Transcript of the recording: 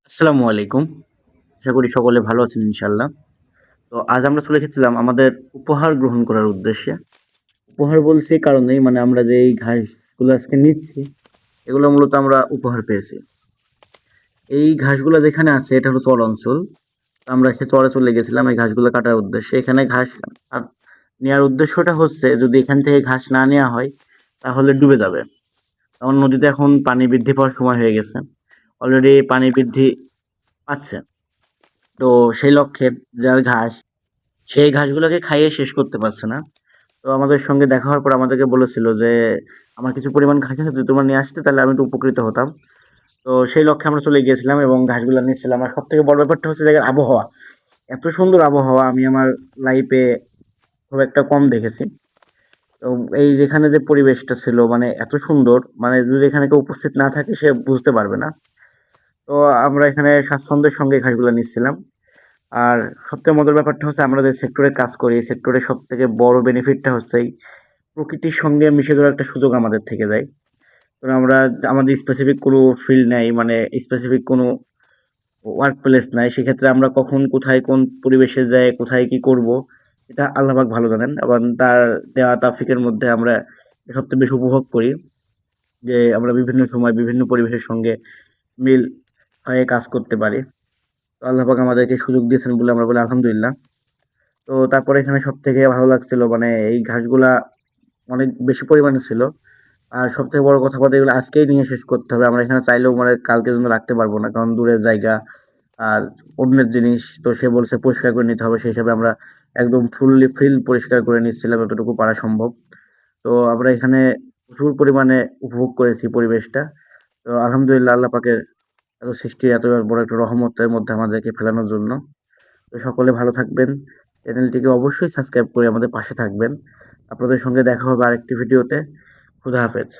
আসসালামু আলাইকুম। আশা করি সকলে ভালো আছেন ইনশাআল্লাহ। তো আজ আমরা চলে এসেছিলাম আমাদের উপহার গ্রহণ করার উদ্দেশ্যে। উপহার বলছি এই কারণেই মানে আমরা যে এই ঘাসগুলো আজকে নিচ্ছি, এগুলো মূলত আমরা উপহার পেয়েছি। এই ঘাসগুলা যেখানে আছে এটা হলো চর অঞ্চল। তো আমরা সে চরে চলে গেছিলাম এই ঘাসগুলো কাটার উদ্দেশ্যে। এখানে ঘাস আর নেয়ার উদ্দেশ্যটা হচ্ছে যদি এখান থেকে ঘাস না নেয়া হয় তাহলে ডুবে যাবে। কারণ নদীতে এখন পানি বৃদ্ধি পাওয়ার সময় হয়ে গেছে। অলরেডি পানি বৃদ্ধি পাচ্ছে। তো সেই লক্ষ্যে যার ঘাস সেই ঘাসগুলোকে খাইয়ে শেষ করতে পারছে না। তো আমাদের সঙ্গে দেখা হওয়ার পর আমাদেরকে বলেছিল যে, "আমার কিছু পরিমাণ ঘাস আছে যদি তোমরা নিয়ে আসতে তাহলে আমি একটু উপকৃত হতাম।" তো সেই লক্ষ্যে আমরা চলে গিয়েছিলাম এবং ঘাসগুলো নিচ্ছিলাম। আর সবথেকে বড় ব্যাপারটা হচ্ছে জায়গার আবহাওয়া। এত সুন্দর আবহাওয়া আমি আমার লাইফে খুব একটা কম দেখেছি। তো এই যেখানে যে পরিবেশটা ছিল মানে এত সুন্দর মানে যদি এখানে কেউ উপস্থিত না থাকে সে বুঝতে পারবে না। তো আমরা এখানে স্বাচ্ছন্দ্যের সঙ্গে ঘাসগুলো নিচ্ছিলাম। আর সবথেকে মজার ব্যাপারটা হচ্ছে আমরা যে সেক্টরে কাজ করি, এই সেক্টরে সবথেকে বড় বেনিফিটটা হচ্ছে এই প্রকৃতির সঙ্গে মিশে যাওয়ার একটা সুযোগ আমাদের থেকে যায়। কারণ আমরা আমাদের স্পেসিফিক কোনো ফিল্ড নাই, মানে স্পেসিফিক কোনো ওয়ার্ক প্লেস নাই। সেক্ষেত্রে আমরা কখন কোথায় কোন পরিবেশে যাই, কোথায় কি করব, এটা আল্লাহ পাক ভালো জানেন। এবং তার দেওয়া তাওফিকের মধ্যে আমরা সবচেয়ে বেশি উপভোগ করি যে আমরা বিভিন্ন সময় বিভিন্ন পরিবেশের সঙ্গে মিল হয়ে কাজ করতে পারি। তো আল্লাহ পাক আমাদেরকে সুযোগ দিয়েছেন বলে আমরা বলি আলহামদুলিল্লাহ। তো তারপরে এখানে সবথেকে ভালো লাগছিল মানে এই ঘাসগুলা অনেক বেশি পরিমাণে ছিল। আর সবথেকে বড় কথা বলতে এগুলো আজকেই নিয়ে শেষ করতে হবে। আমরা এখানে চাইলেও মানে কালকের জন্য রাখতে পারবো না। কারণ দূরের জায়গা আর অন্যের জিনিস। তো সে বলছে পরিষ্কার করে নিতে হবে। সেই হিসাবে আমরা একদম ফুললি ফিল্ড পরিষ্কার করে নিচ্ছিলাম যতটুকু পারা সম্ভব। তো আমরা এখানে প্রচুর পরিমাণে উপভোগ করেছি পরিবেশটা। তো আলহামদুলিল্লাহ আল্লাহ পাকের এত সৃষ্টি এত বড় একটা রহমতের মধ্যে আমাদেরকে ফেলানোর জন্য। তো সকলে ভালো থাকবেন। চ্যানেলটিকে অবশ্যই সাবস্ক্রাইব করে আমাদের পাশে থাকবেন। আপনাদের সঙ্গে দেখা হবে আরেকটি ভিডিওতে। খুদা হাফেজ।